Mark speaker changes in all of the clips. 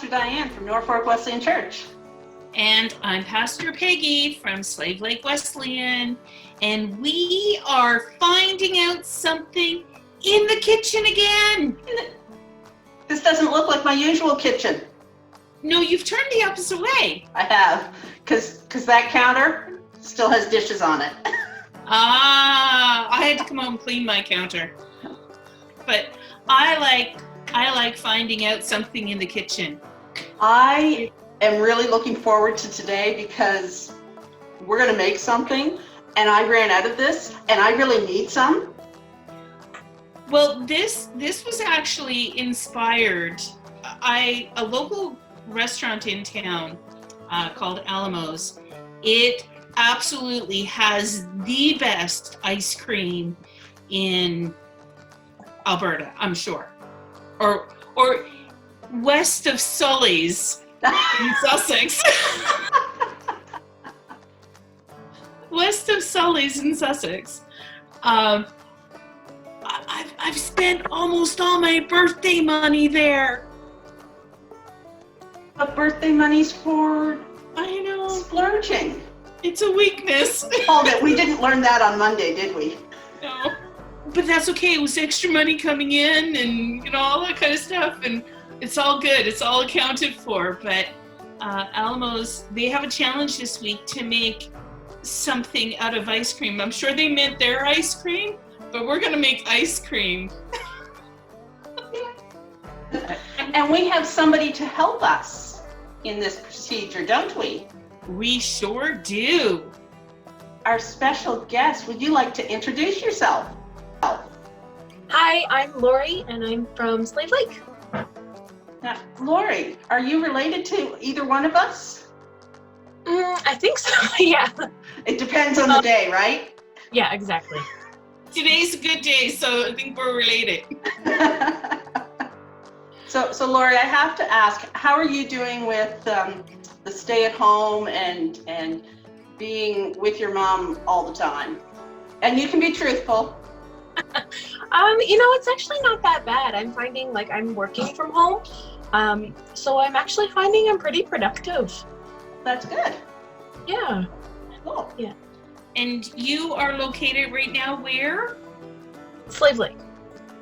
Speaker 1: Pastor Diane from Norfolk Wesleyan Church.
Speaker 2: And I'm Pastor Peggy from Slave Lake Wesleyan. And we are finding out something in the kitchen again.
Speaker 1: This doesn't look like my usual kitchen.
Speaker 2: No, you've turned the opposite way.
Speaker 1: I have, because that counter still has dishes on it.
Speaker 2: I had to come home and clean my counter. But I like finding out something in the kitchen.
Speaker 1: I am really looking forward to today because we're going to make something, and I ran out of this, and I really need some.
Speaker 2: Well, this was actually inspired. A local restaurant in town called Alamo's. It absolutely has the best ice cream in Alberta, I'm sure, or west of Sully's in Sussex. West of Sully's in Sussex. I've spent almost all my birthday money there.
Speaker 1: But birthday money's for
Speaker 2: I know.
Speaker 1: Splurging.
Speaker 2: It's a weakness.
Speaker 1: Oh, we didn't learn that on Monday, did we?
Speaker 2: No. But that's okay. It was extra money coming in and, all that kind of stuff. And it's all good. It's all accounted for. But Alamo's, they have a challenge this week to make something out of ice cream. I'm sure they meant their ice cream, but we're going to make ice cream.
Speaker 1: And we have somebody to help us in this procedure, don't we?
Speaker 2: We sure do.
Speaker 1: Our special guest, would you like to introduce yourself?
Speaker 3: Hi, I'm Laurie, and I'm from Slave Lake.
Speaker 1: Now, Laurie, are you related to either one of us?
Speaker 3: I think so, yeah.
Speaker 1: It depends on the day, right?
Speaker 3: Yeah, exactly.
Speaker 2: Today's a good day, so I think we're related.
Speaker 1: So Laurie, I have to ask, how are you doing with the stay at home and being with your mom all the time? And you can be truthful.
Speaker 3: It's actually not that bad. I'm finding I'm working from home. So I'm actually finding I'm pretty productive.
Speaker 1: That's good.
Speaker 3: Yeah.
Speaker 1: Cool.
Speaker 3: Yeah.
Speaker 2: And you are located right now where?
Speaker 3: Slave Lake.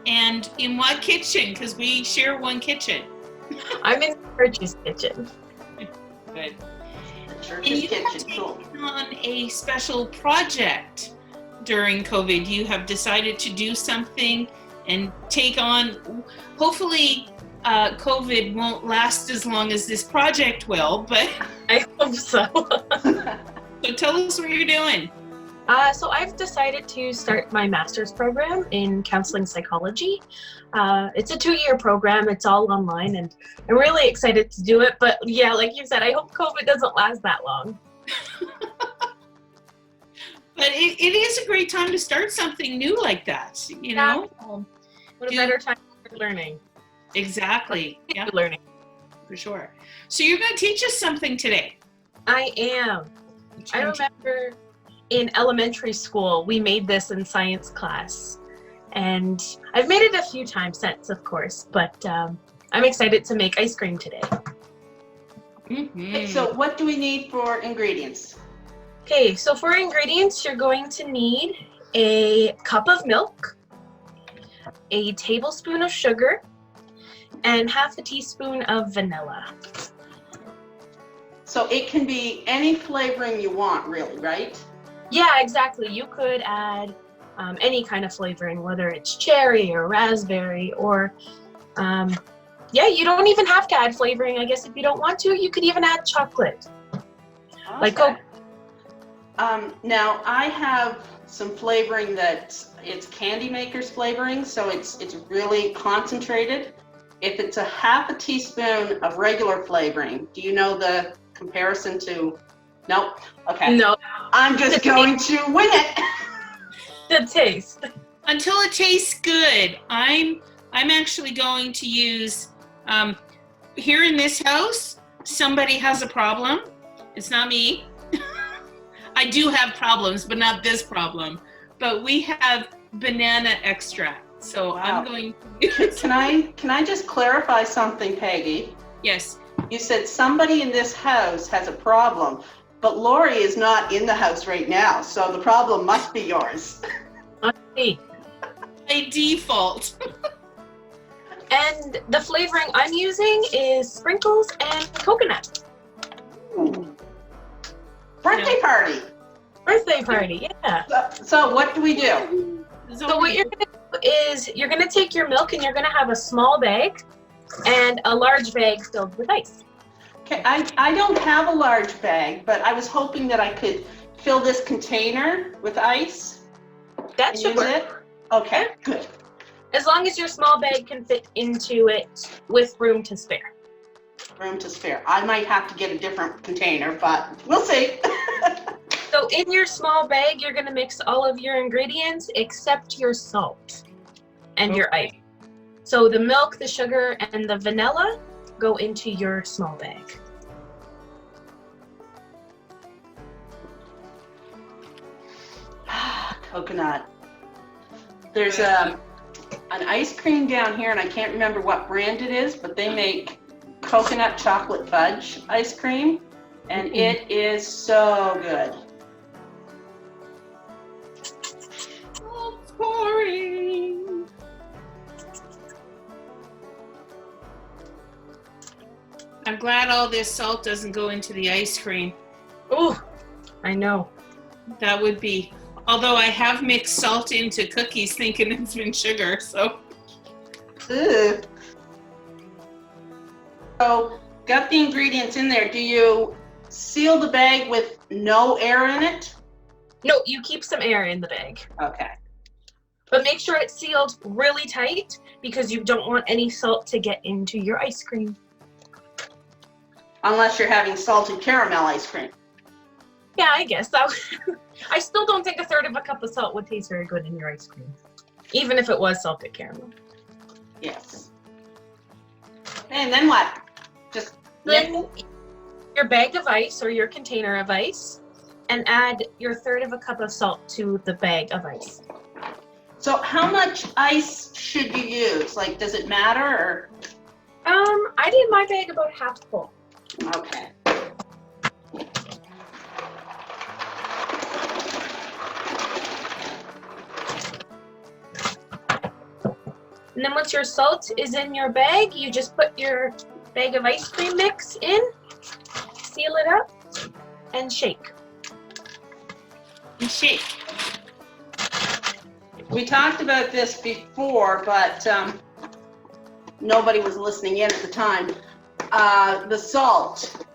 Speaker 2: And in what kitchen? Because we share one kitchen.
Speaker 3: I'm in the church's kitchen.
Speaker 2: Good.
Speaker 1: The church's kitchen, cool.
Speaker 2: On a special project during COVID. You have decided to do something and take on, hopefully COVID won't last as long as this project will, but
Speaker 3: I hope so.
Speaker 2: So tell us what you're doing.
Speaker 3: So I've decided to start my master's program in counseling psychology. It's a 2-year program. It's all online, and I'm really excited to do it. But yeah, like you said, I hope COVID doesn't last that long.
Speaker 2: But it is a great time to start something new like that,
Speaker 3: What a better time for learning.
Speaker 2: Exactly. Yeah,
Speaker 3: Learning.
Speaker 2: for sure. So you're going to teach us something today.
Speaker 3: I am. I remember in elementary school, we made this in science class. And I've made it a few times since, of course, but I'm excited to make ice cream today.
Speaker 2: Mm-hmm.
Speaker 1: So what do we need for ingredients?
Speaker 3: Okay, so for ingredients, you're going to need a cup of milk, a tablespoon of sugar, and half a teaspoon of vanilla.
Speaker 1: So it can be any flavoring you want, really, right?
Speaker 3: Yeah, exactly. You could add any kind of flavoring, whether it's cherry or raspberry or, you don't even have to add flavoring. I guess if you don't want to, you could even add chocolate.
Speaker 1: Okay.
Speaker 3: Like Coke.
Speaker 1: Now I have some flavoring that it's Candy Maker's flavoring, so it's really concentrated. If it's a half a teaspoon of regular flavoring, do you know the comparison to? Nope. Okay.
Speaker 3: No.
Speaker 1: I'm just going to wing it.
Speaker 3: The taste.
Speaker 2: Until it tastes good, I'm actually going to use, here in this house, somebody has a problem. It's not me. I do have problems, but not this problem. But we have banana extract. So wow. I'm going to use...
Speaker 1: Can I just clarify something, Peggy?
Speaker 2: Yes.
Speaker 1: You said somebody in this house has a problem, but Laurie is not in the house right now, so the problem must be yours.
Speaker 3: Let's see.
Speaker 2: By default.
Speaker 3: And the flavoring I'm using is sprinkles and coconut.
Speaker 1: Birthday party.
Speaker 3: Birthday party, yeah.
Speaker 1: So what do we do?
Speaker 3: So what you're gonna do is you're gonna take your milk and you're gonna have a small bag and a large bag filled with ice.
Speaker 1: Okay, I don't have a large bag, but I was hoping that I could fill this container with ice.
Speaker 3: That
Speaker 1: and
Speaker 3: should
Speaker 1: use
Speaker 3: work.
Speaker 1: it. Okay, good.
Speaker 3: As long as your small bag can fit into it with room to spare.
Speaker 1: Room to spare. I might have to get a different container, but we'll see.
Speaker 3: So in your small bag, you're gonna mix all of your ingredients except your salt and your ice. So the milk, the sugar, and the vanilla go into your small bag.
Speaker 1: Coconut. There's an ice cream down here, and I can't remember what brand it is, but they make coconut chocolate fudge ice cream, and it is so good.
Speaker 2: Pouring. I'm glad all this salt doesn't go into the ice cream.
Speaker 3: Ooh, I know.
Speaker 2: That would be, although I have mixed salt into cookies thinking it's been sugar, so.
Speaker 1: Ugh. So, got the ingredients in there. Do you seal the bag with no air in it?
Speaker 3: No, you keep some air in the bag.
Speaker 1: Okay.
Speaker 3: But make sure it's sealed really tight because you don't want any salt to get into your ice cream.
Speaker 1: Unless you're having salted caramel ice cream.
Speaker 3: Yeah, I guess that. I still don't think a third of a cup of salt would taste very good in your ice cream, even if it was salted caramel.
Speaker 1: Yes. And then what? Just
Speaker 3: Then your bag of ice or your container of ice, and add your third of a cup of salt to the bag of ice.
Speaker 1: So how much ice should you use? Like, does it matter or?
Speaker 3: I did my bag about half full.
Speaker 1: Okay.
Speaker 3: And then once your salt is in your bag, you just put your bag of ice cream mix in, seal it up, and shake.
Speaker 2: And shake.
Speaker 1: We talked about this before, but nobody was listening in at the time. The salt.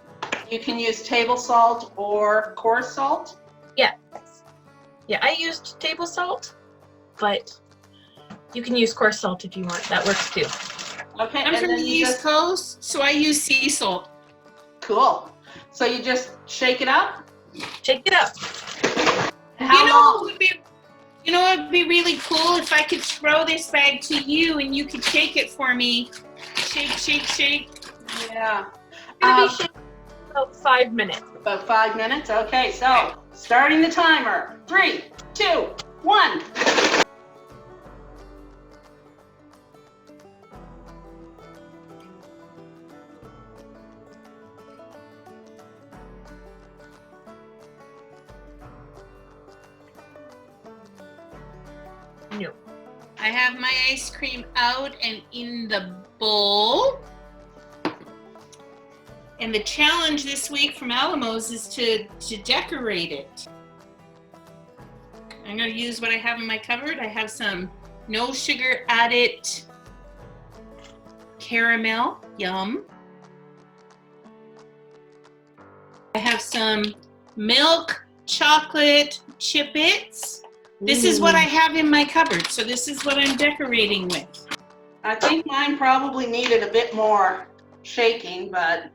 Speaker 1: You can use table salt or coarse salt.
Speaker 3: Yeah. Yeah, I used table salt, but you can use coarse salt if you want. That works too.
Speaker 1: Okay.
Speaker 2: I'm
Speaker 1: and
Speaker 2: from
Speaker 1: then
Speaker 2: the
Speaker 1: you
Speaker 2: East Coast, so I use sea salt.
Speaker 1: Cool. So you just shake it up.
Speaker 3: Shake it up.
Speaker 1: How long?
Speaker 2: You know, it'd be really cool if I could throw this bag to you and you could shake it for me. Shake, shake, shake.
Speaker 1: Yeah.
Speaker 3: It's gonna be shaking about 5 minutes.
Speaker 1: About 5 minutes. Okay. So starting the timer. 3, 2, 1.
Speaker 3: No.
Speaker 2: I have my ice cream out and in the bowl. And the challenge this week from Alamos is to decorate it. I'm going to use what I have in my cupboard. I have some no sugar added caramel. Yum. I have some milk chocolate chip bits. This is what I have in my cupboard, so this is what I'm decorating with.
Speaker 1: I think mine probably needed a bit more shaking, but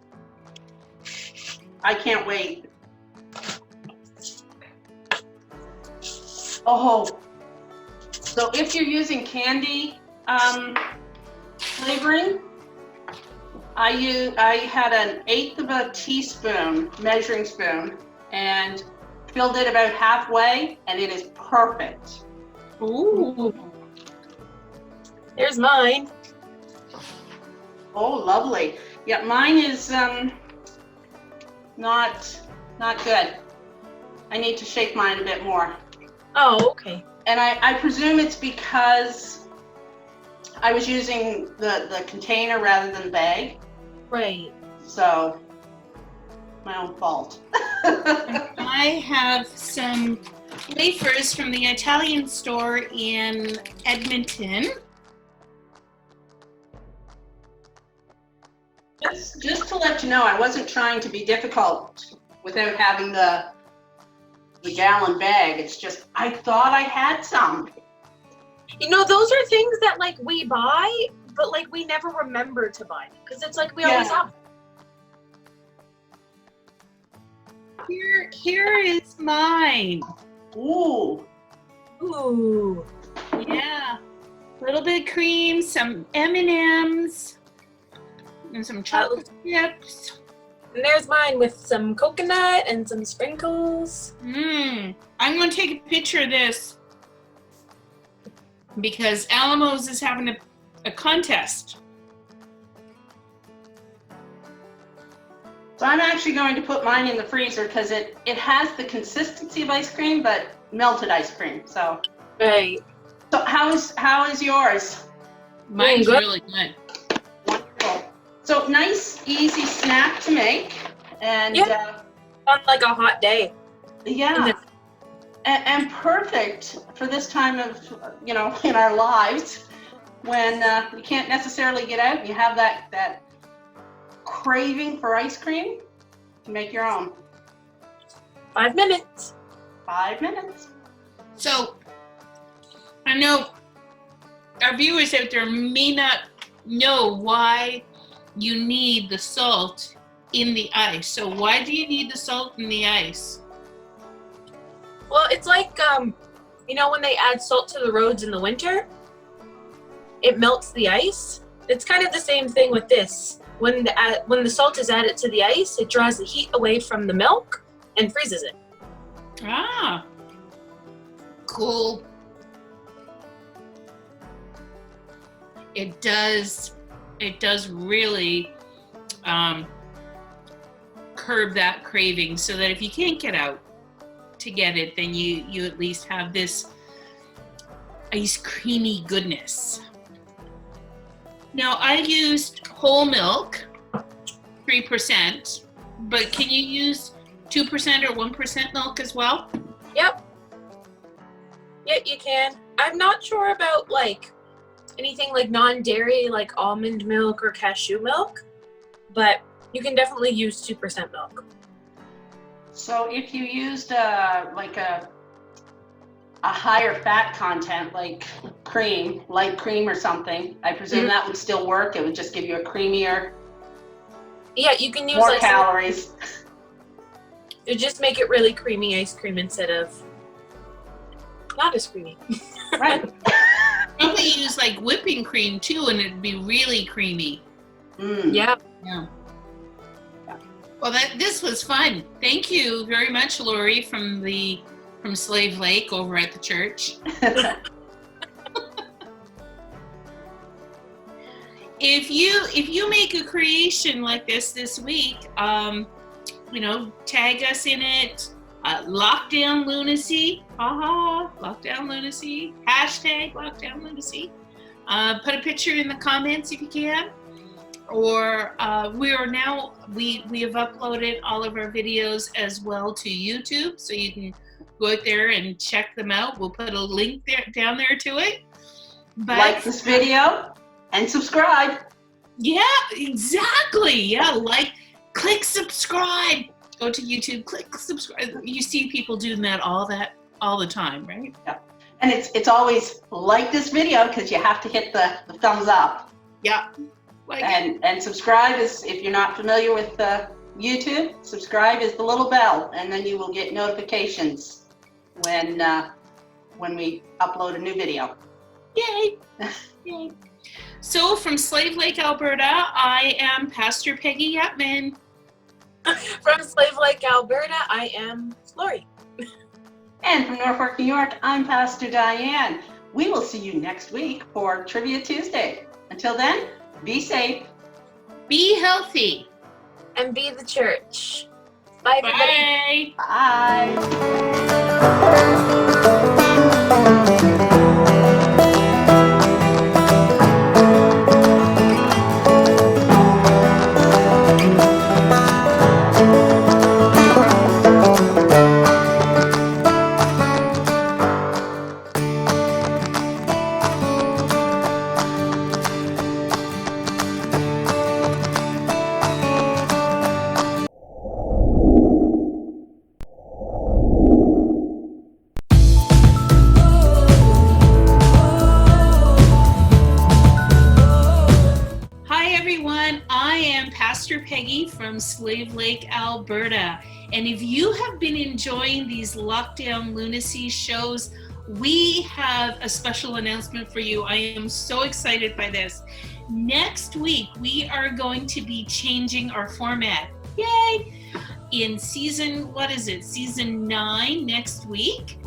Speaker 1: I can't wait. Oh, so if you're using candy flavoring, I had an 1/8 of a teaspoon measuring spoon and filled it about halfway, and it is perfect.
Speaker 3: Ooh. There's mine.
Speaker 1: Oh, lovely. Yeah, mine is not good. I need to shake mine a bit more.
Speaker 3: Oh, okay.
Speaker 1: And I presume it's because I was using the container rather than the bag.
Speaker 3: Right.
Speaker 1: So, my own fault.
Speaker 2: I have some wafers from the Italian store in Edmonton.
Speaker 1: Just to let you know, I wasn't trying to be difficult without having the gallon bag. It's just, I thought I had some.
Speaker 3: You know, those are things that like we buy, but like we never remember to buy them because it's like we always have.
Speaker 2: Here is mine.
Speaker 1: Ooh.
Speaker 3: Ooh.
Speaker 2: Yeah. A little bit of cream, some M&Ms, and some chocolate chips.
Speaker 3: And there's mine with some coconut and some sprinkles.
Speaker 2: I'm going to take a picture of this because Alamos is having a contest.
Speaker 1: So I'm actually going to put mine in the freezer because it has the consistency of ice cream, but melted ice cream. So,
Speaker 3: Right.
Speaker 1: so how is yours?
Speaker 2: Mine's
Speaker 3: good.
Speaker 2: really good.
Speaker 1: Wonderful. So nice, easy snack to make, and
Speaker 3: On like a hot day.
Speaker 1: yeah, and perfect for this time of in our lives when you can't necessarily get out and you have that craving for ice cream. To make your own.
Speaker 3: 5 minutes.
Speaker 1: 5 minutes.
Speaker 2: So, I know our viewers out there may not know why you need the salt in the ice. So why do you need the salt in the ice?
Speaker 3: Well, it's like when they add salt to the roads in the winter, it melts the ice. It's kind of the same thing with this. When the salt is added to the ice, it draws the heat away from the milk and freezes it.
Speaker 2: Ah, cool. It does really curb that craving so that if you can't get out to get it, then you at least have this ice creamy goodness. Now, I used whole milk, 3%, but can you use 2% or 1% milk as well?
Speaker 3: Yep. Yeah, you can. I'm not sure about like anything like non-dairy, like almond milk or cashew milk, but you can definitely use 2% milk.
Speaker 1: So if you used like a higher fat content, like cream, light cream or something, I presume that would still work. It would just give you a creamier,
Speaker 3: Yeah, you can use
Speaker 1: more
Speaker 3: like
Speaker 1: calories.
Speaker 3: You just make it really creamy ice cream instead of not as creamy.
Speaker 1: Right.
Speaker 2: Probably use like whipping cream too, and it'd be really creamy.
Speaker 3: Yeah.
Speaker 2: Yeah. Well, this was fun. Thank you very much, Laurie, from Slave Lake over at the church. If you make a creation like this week, tag us in it. Lockdown lunacy, lockdown lunacy. Hashtag lockdown lunacy. Put a picture in the comments if you can. Or we have uploaded all of our videos as well to YouTube, so you can go out there and check them out. We'll put a link down there to it. But,
Speaker 1: like this video and subscribe.
Speaker 2: Yeah, exactly. Yeah, click subscribe. Go to YouTube, click subscribe. You see people doing that all the time, right?
Speaker 1: Yeah. And it's always like this video because you have to hit the thumbs up.
Speaker 2: Yeah.
Speaker 1: And subscribe is, if you're not familiar with YouTube, subscribe is the little bell, and then you will get notifications when we upload a new video.
Speaker 2: Yay! Yay! So from Slave Lake, Alberta, I am Pastor Peggy Yatman.
Speaker 3: From Slave Lake, Alberta, I am Laurie.
Speaker 1: And from Norfolk, New York, I'm Pastor Diane. We will see you next week for Trivia Tuesday. Until then, be safe.
Speaker 2: Be healthy.
Speaker 3: And be the church. Bye, everybody.
Speaker 2: Bye.
Speaker 1: Bye.
Speaker 2: Pastor Peggy from Slave Lake, Alberta. And if you have been enjoying these Lockdown Lunacy shows, we have a special announcement for you. I am so excited by this. Next week, we are going to be changing our format. Yay! In season 9 next week.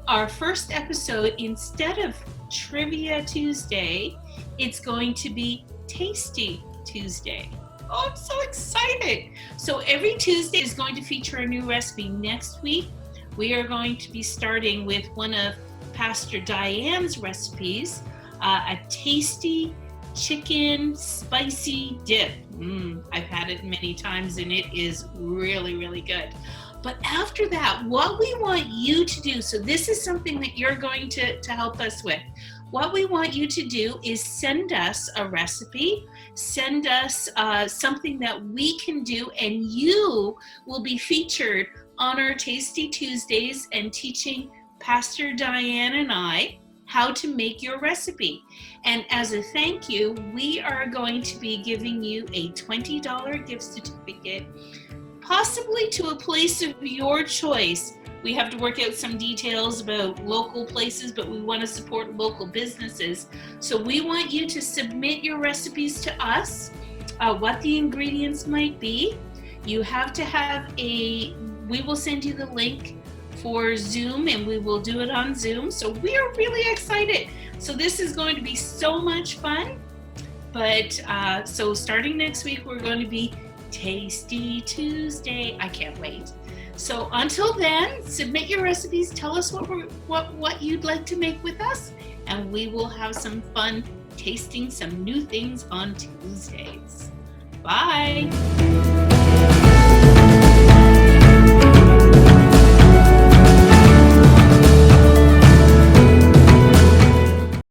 Speaker 2: Our first episode, instead of Trivia Tuesday, it's going to be Tasty Tuesday. Oh, I'm so excited. So every Tuesday is going to feature a new recipe. Next week, we are going to be starting with one of Pastor Diane's recipes, a tasty chicken spicy dip. I've had it many times and it is really, really good. But after that, what we want you to do, so this is something that you're going to help us with. What we want you to do is send us a recipe, send us something that we can do, and you will be featured on our Tasty Tuesdays and teaching Pastor Diane and I how to make your recipe. And as a thank you, we are going to be giving you a $20 gift certificate, possibly to a place of your choice. We have to work out some details about local places, but we want to support local businesses. So we want you to submit your recipes to us, what the ingredients might be. You have to have we will send you the link for Zoom, and we will do it on Zoom. So we are really excited. So this is going to be so much fun. But so starting next week, we're going to be Tasty Tuesday. I can't wait. So until then, submit your recipes. Tell us what you'd like to make with us, and we will have some fun tasting some new things on Tuesdays. Bye.